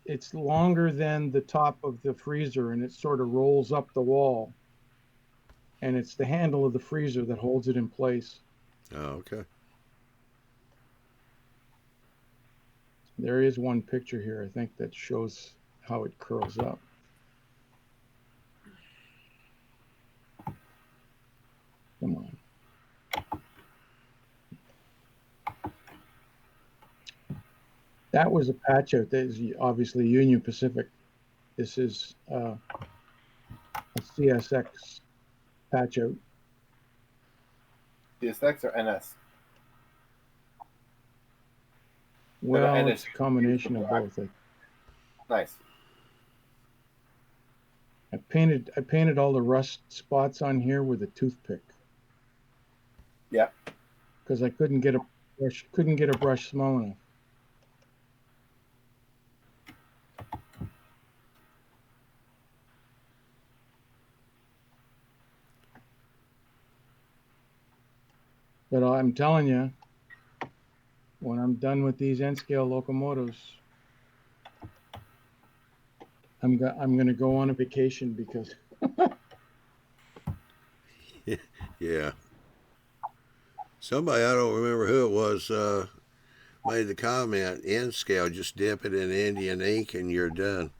it's longer than the top of the freezer, and it sort of rolls up the wall. And it's the handle of the freezer that holds it in place. Oh, okay. There is one picture here, I think, that shows how it curls up. Come on. That was a patch out. That is obviously Union Pacific. This is a CSX patch out. CSX or NS? Well, and it's a combination of both. Nice. I painted all the rust spots on here with a toothpick. Yeah. Because I couldn't get a brush small enough. But I'm telling you, when I'm done with these N-scale locomotives, I'm going to go on a vacation because Yeah. Somebody, I don't remember who it was, made the comment, N scale, just dip it in Indian ink and you're done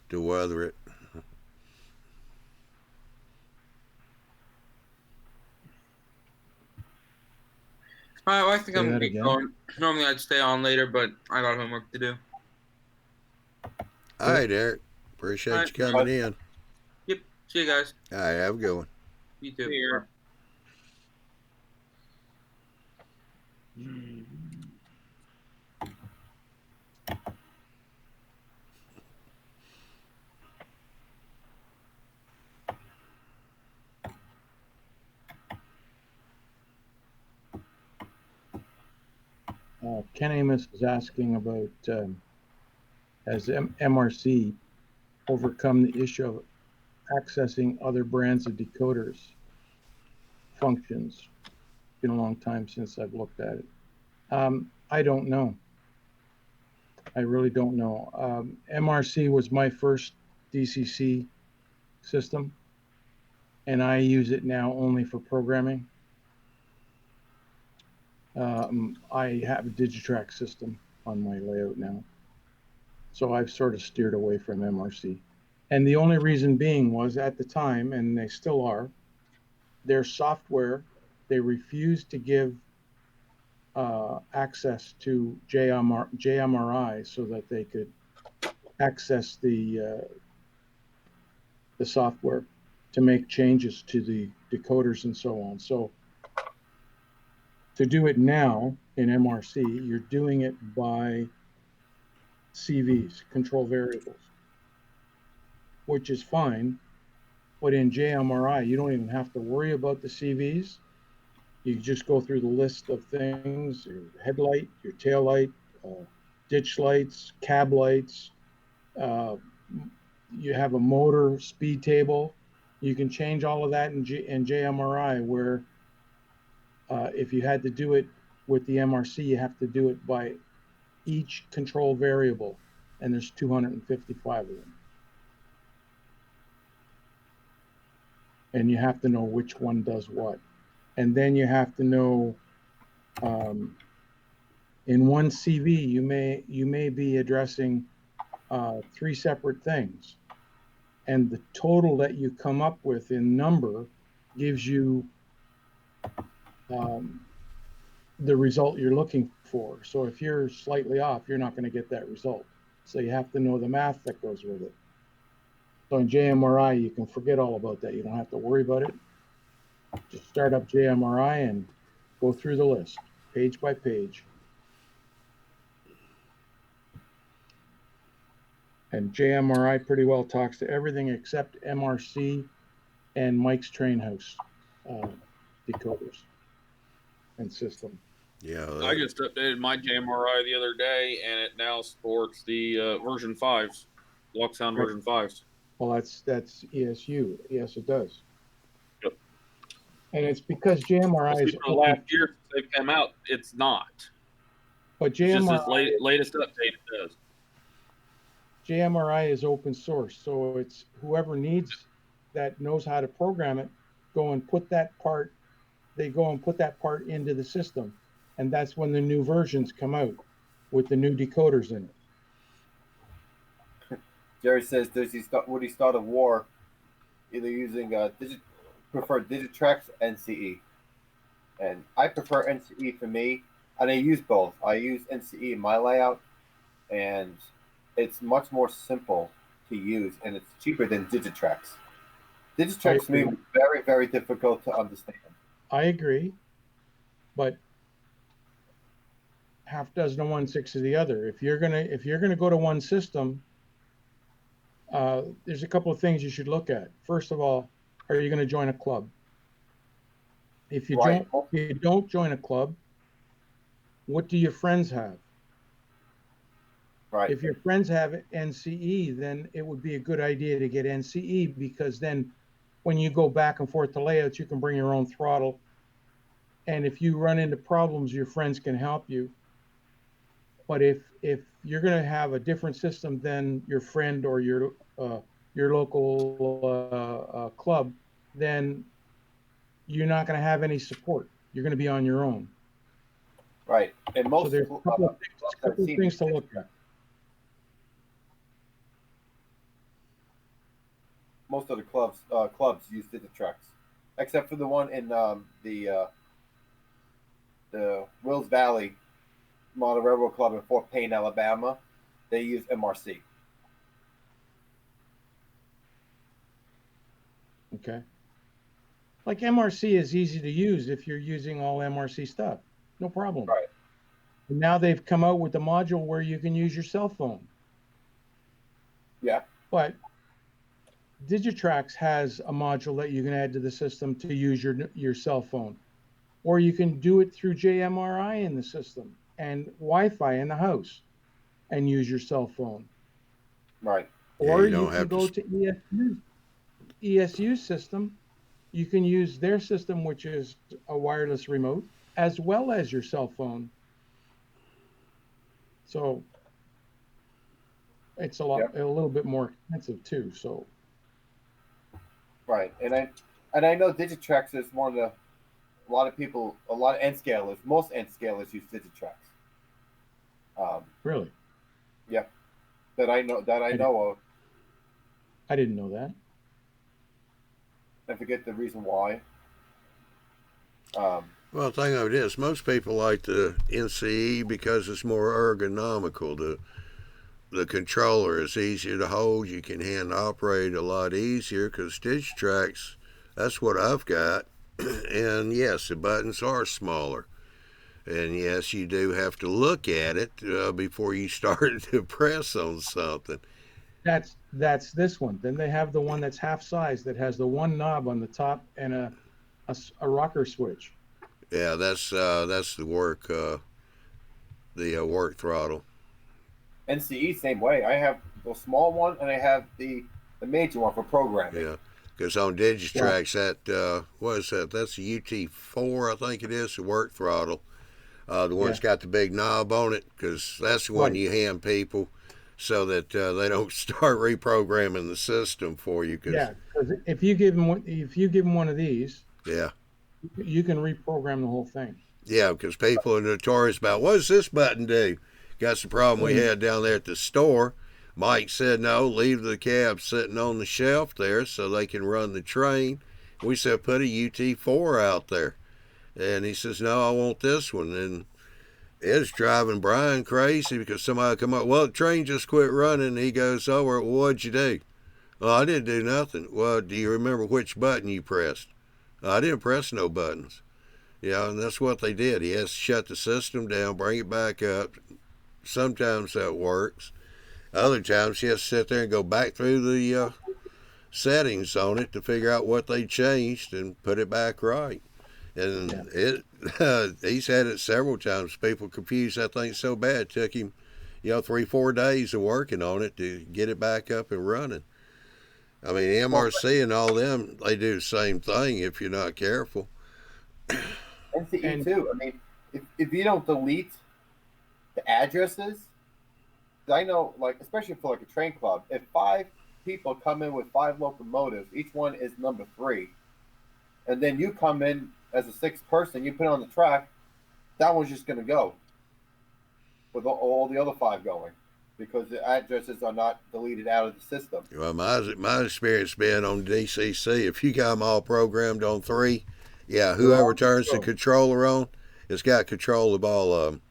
to weather it. All right, well, I think Say I'm that gonna get again. going. Normally I'd stay on later, but I got homework to do. All right, Eric. Appreciate All you right. coming in. Yep. See you guys. All right, have a good one. You too. Here. Bye. Ken Amos is asking about has MRC overcome the issue of accessing other brands of decoders functions? Been a long time since I've looked at it. I don't know. I really don't know. MRC was my first DCC system, and I use it now only for programming. I have a Digitrax system on my layout now, so I've sort of steered away from MRC. And the only reason being was at the time, and they still are, their software, they refused to give access to JMRI so that they could access the software to make changes to the decoders and so on. So to do it now in MRC, you're doing it by CVs, control variables, which is fine. But in JMRI, you don't even have to worry about the CVs. You just go through the list of things: your headlight, your tail light, ditch lights, cab lights. Uh, you have a motor speed table. You can change all of that in JMRI, where if you had to do it with the MRC, you have to do it by each control variable, and there's 255 of them. And you have to know which one does what. And then you have to know in one CV, you may be addressing 3 separate things, and the total that you come up with in number gives you the result you're looking for. So if you're slightly off, you're not going to get that result. So you have to know the math that goes with it. So in JMRI, you can forget all about that. You don't have to worry about it. Just start up JMRI and go through the list, page by page. And JMRI pretty well talks to everything except MRC and Mike's Trainhouse decoders and system. Yeah. I just updated my JMRI the other day, and it now supports the version 5s, Locksound version 5s. Well, that's ESU. Yes, it does. Yep. And it's because JMRI is For the last year since they've come out, it's not. But It's just this JMRI, latest update it does. JMRI is open source, so it's whoever needs that knows how to program it, go and put that part. They go and put that part into the system, and that's when the new versions come out with the new decoders in it. Jerry says, would he start a war either using prefer Digitrax NCE? And I prefer NCE for me, and I use both. I use NCE in my layout, and it's much more simple to use, and it's cheaper than Digitrax. Digitrax to me was very, very difficult to understand. I agree, but half dozen of one, six of the other. If you're gonna go to one system, there's a couple of things you should look at. First of all, are you going to join a club? If you don't join a club, what do your friends have? Right. If your friends have NCE, then it would be a good idea to get NCE, because then when you go back and forth to layouts, you can bring your own throttle. And if you run into problems, your friends can help you. But if you're going to have a different system than your friend or your local club, then you're not going to have any support. You're going to be on your own. Right. And most So there's a couple of things to look at. Most of the clubs use Digitrax, except for the one in the Wills Valley Model Railroad Club in Fort Payne, Alabama. They use MRC. Okay. Like MRC is easy to use if you're using all MRC stuff. No problem. Right. And now they've come out with a module where you can use your cell phone. Yeah. But Digitrax has a module that you can add to the system to use your cell phone. Or you can do it through JMRI in the system and Wi-Fi in the house and use your cell phone. Right. Or you you don't can have go to- to ESU's system. You can use their system, which is a wireless remote, as well as your cell phone. So it's a little bit more expensive too. So Right. And I know Digitrax is one of the a lot of end scalers, most end scalers use Digitrax. Really, Yeah. That I know of. I didn't know that. I forget the reason why. Well, the thing of it is, most people like the NCE because it's more ergonomical. The controller is easier to hold. You can hand operate a lot easier because Digitrax, that's what I've got. And yes, the buttons are smaller. And yes, you do have to look at it before you start to press on something. That's this one. Then they have the one that's half size that has the one knob on the top and a rocker switch. Yeah, that's the work throttle. NCE same way. I have the small one and I have the major one for programming. Yeah, because on Digitrax, that what is that? That's the UT4, I think it is, the work throttle. The one that's got the big knob on it, because that's the one you hand people so that they don't start reprogramming the system for you. Because if you give them one of these, yeah, you can reprogram the whole thing. Yeah, because people are notorious about, what does this button do? That's the problem we had down there at the store. Mike said, no, leave the cab sitting on the shelf there so they can run the train. We said, put a UT4 out there. And he says, no, I want this one. And it's driving Brian crazy because somebody come up, well, the train just quit running. He goes, oh, well, what'd you do? Well, I didn't do nothing. Well, do you remember which button you pressed? I didn't press no buttons. Yeah, and that's what they did. He has to shut the system down, bring it back up. Sometimes that works. Other times he has to sit there and go back through the settings on it to figure out what they changed and put it back right. And he's had it several times. People confuse that thing so bad. It took him, 3-4 days of working on it to get it back up and running. I mean, MRC and all them, they do the same thing if you're not careful. NCE too. I mean, if you don't delete the addresses, I know, like, especially for like a train club, if 5 people come in with 5 locomotives, each one is number 3, and then you come in as a 6th person, you put it on the track, that one's just going to go with all the other 5 going because the addresses are not deleted out of the system. Well, my experience being on DCC, if you got them all programmed on 3, whoever turns the controller on, it's got control of all of them.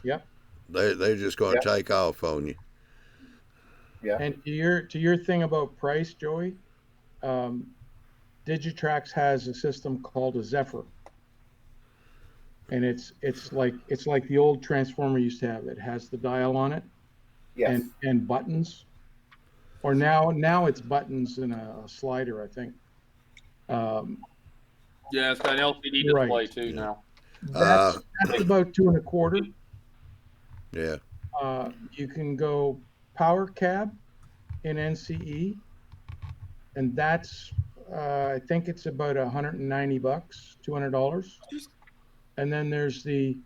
Yep. They're just going to take off on you. Yeah. And to your thing about price, Joey, Digitrax has a system called a Zephyr, and it's like the old transformer used to have. It has the dial on it, Yes. and buttons, or now it's buttons and a slider, I think. Yeah, it's got an LCD display too now. That's about $2.25. Yeah. You can go power cab in NCE, and that's I think it's about $190, $200. And then there's the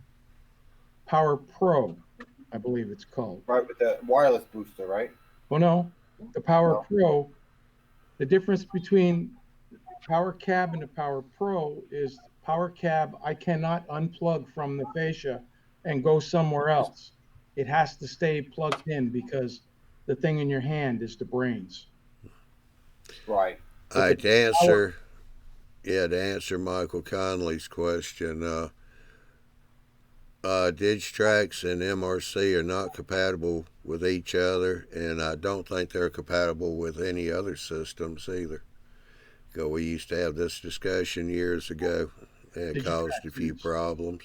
Power Pro, I believe it's called. Right, with the wireless booster, right? Well, no, the Power No. Pro. The difference between Power Cab and the Power Pro is Power Cab, I cannot unplug from the fascia and go somewhere else. It has to stay plugged in because the thing in your hand is the brains. Right. All But right, the to answer Michael Conley's question, Digitrax and MRC are not compatible with each other, and I don't think they're compatible with any other systems either. Because we used to have this discussion years ago, and it caused a few problems.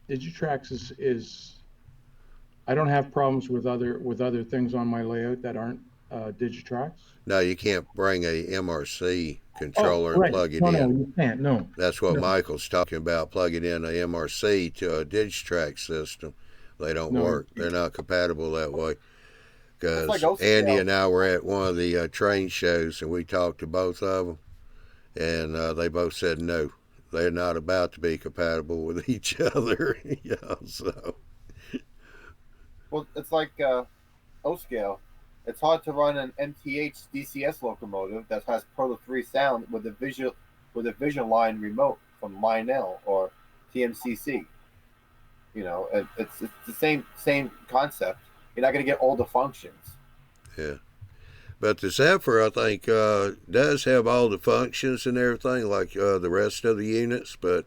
Digitrax is I don't have problems with other things on my layout that aren't Digitrax. No, you can't bring a MRC controller and Right. plug it No, in. you can't. No. That's what No. Michael's talking about, plugging in a MRC to a Digitrax system. They don't No, work. They're not compatible that way. Because It's like Andy OCL. and I were at one of the train shows, and we talked to both of them, and they both said no. They're not about to be compatible with each other. So Well, it's like O-scale. It's hard to run an MTH DCS locomotive that has Proto 3 sound with a vision line remote from Lionel or TMCC. It's the same concept. You're not going to get all the functions. yeah. But the Zephyr, I think, does have all the functions and everything like the rest of the units. But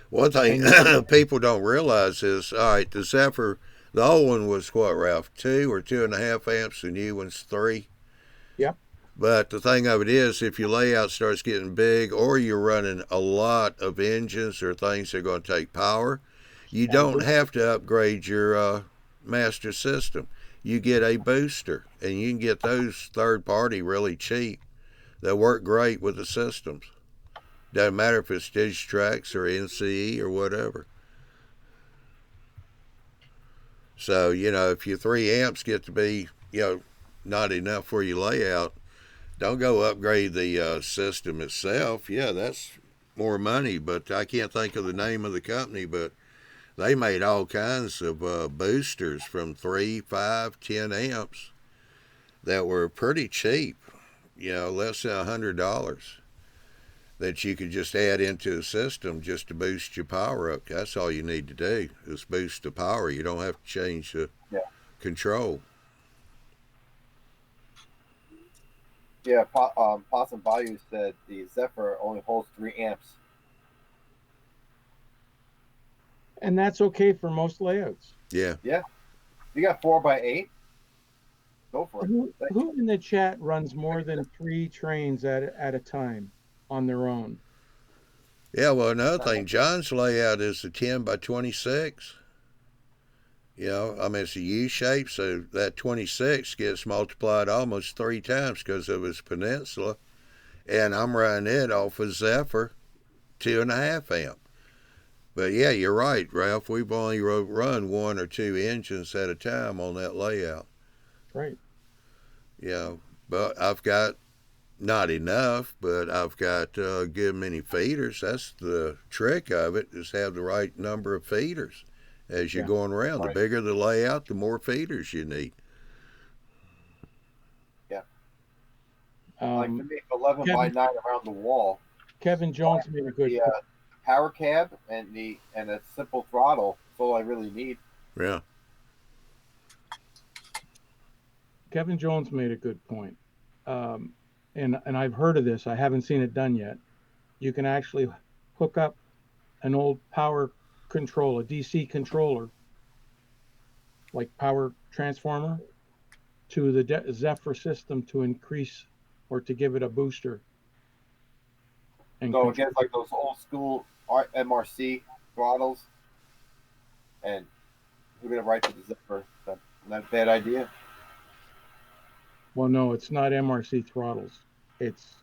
one thing people don't realize is, all right, the Zephyr, the old one was what, Ralph, 2 or 2.5 amps, the new one's 3. Yep. But the thing of it is, if your layout starts getting big or you're running a lot of engines or things that are going to take power, you don't have to upgrade your master system. You get a booster, and you can get those third party really cheap. They work great with the systems. Doesn't matter if it's Digitrax or NCE or whatever. So, if your 3 amps get to be, not enough for your layout, don't go upgrade the system itself. Yeah, that's more money, but I can't think of the name of the company, but they made all kinds of boosters from 3, 5, 10 amps that were pretty cheap, less than $100, that you could just add into the system just to boost your power up. That's all you need to do is boost the power. You don't have to change the control. Yeah, Possum Bayou said the Zephyr only holds 3 amps. And that's okay for most layouts. Yeah. Yeah. You got 4x8? Go for it. Who in the chat runs more than 3 trains at a time on their own? Yeah, well, another thing, John's layout is a 10 by 26. It's a U shape, so that 26 gets multiplied almost 3 times because of its peninsula. And I'm running it off of Zephyr 2.5 amp. But yeah, you're right, Ralph. We've only run 1 or 2 engines at a time on that layout. Right. But I've got not enough, but I've got a good many feeders. That's the trick of it, is have the right number of feeders as you're going around. Right. The bigger the layout, the more feeders you need. Yeah. Like to make 11 by 9 around the wall. Kevin Jones made a good point. Power cab and a simple throttle. That's all I really need. Yeah. Kevin Jones made a good point. And I've heard of this. I haven't seen it done yet. You can actually hook up an old power controller, DC controller, like power transformer, to the Zephyr system to increase or to give it a booster. And so against like those old school MRC throttles, and we're gonna write to the Zephyr. Not a bad idea. Well, no, it's not MRC throttles. It's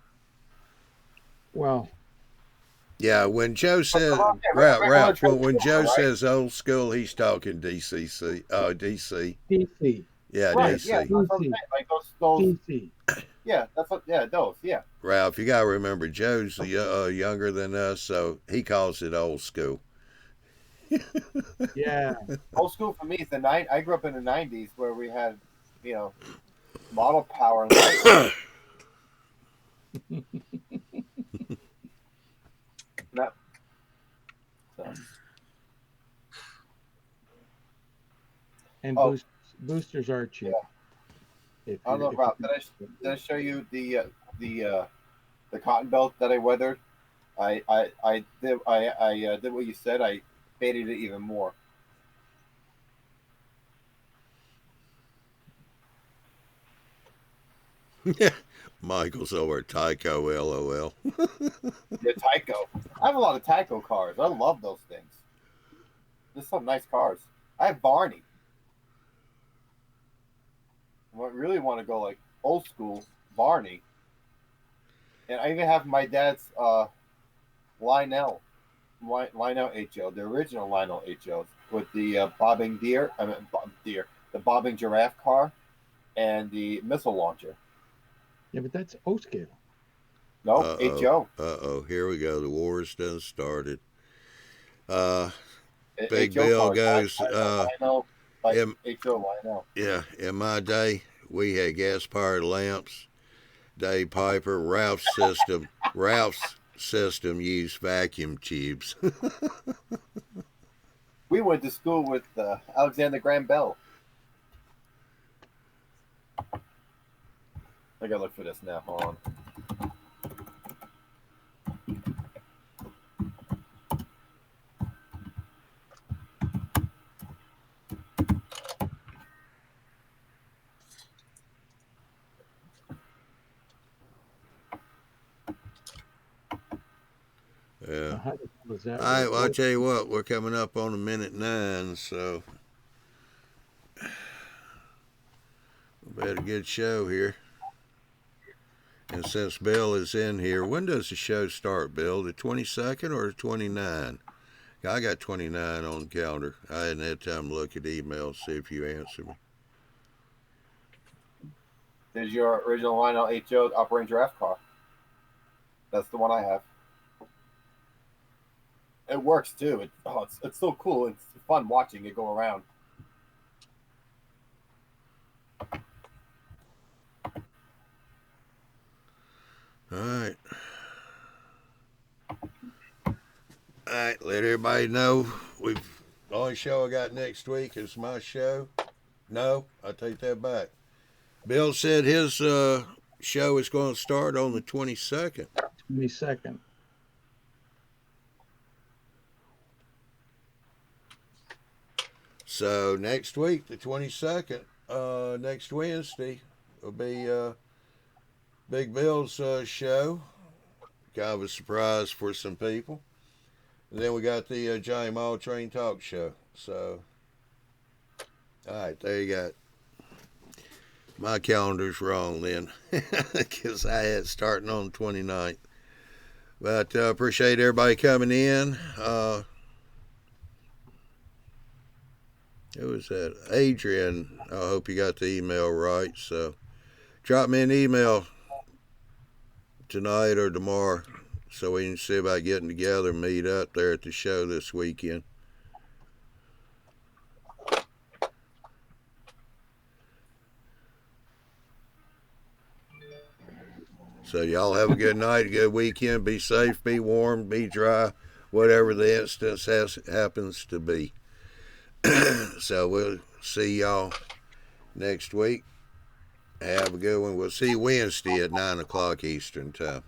Yeah, when Joe says Ralph, when Joe says old school, he's talking DC. DC. Yeah, right, DC. Yeah, that's what I'm saying. Like those DC. Yeah, that's what. Yeah, those. Yeah. Ralph, you got to remember, Joe's younger than us, so he calls it old school. Yeah. Old school for me is the nine. I grew up in the '90s where we had, you know, model power and light. That, so. And Oh, boosters are cheap. If I don't know, if Rob. Did I show you the cotton belt that I weathered? I did what you said. I faded it even more. Michael's over at Tyco, LOL. Yeah, Tyco. I have a lot of Tyco cars. I love those things. There's some nice cars. I have Barney. I really want to go like old school Barney, and I even have my dad's Lionel, Lionel HO, the original Lionel HOs with the bobbing deer. I mean deer, the bobbing giraffe car, and the missile launcher. Yeah, but that's O scale. No, HO. Here we go. The war's done started. Big HO Bill cars. goes, Lionel, like in, HO Lionel. yeah, in my day, we had gas-powered lamps. Dave Piper, Ralph's system used vacuum tubes. We went to school with Alexander Graham Bell. I gotta look for this now. Hold on. Yeah. How the hell does that All right, work? well, I'll tell you what, we're coming up on a minute 9, so we had a good show here. And since Bill is in here, when does the show start, Bill? The 22nd or the 29th? I got 29 on the calendar. I hadn't had time to look at emails, see if you answer me. There's your original Lionel HO operating giraffe car. That's the one I have. It works too. It's so cool. It's fun watching it go around. All right. All right, let everybody know the only show I got next week is my show. No, I take that back. Bill said his show is going to start on the 22nd. 22nd. So next week, the 22nd, next Wednesday, will be Big Bill's show. Kind of a surprise for some people. And then we got the Johnny Mall Train Talk Show. So, all right, there you got it. My calendar's wrong then, because I had starting on the 29th. But appreciate everybody coming in. Who was that? Adrian. I hope you got the email right. So drop me an email tonight or tomorrow so we can see about getting together and meet up there at the show this weekend. So y'all have a good night, a good weekend. Be safe, be warm, be dry, whatever the instance happens to be. So we'll see y'all next week. Have a good one. We'll see you Wednesday at 9 o'clock Eastern Time.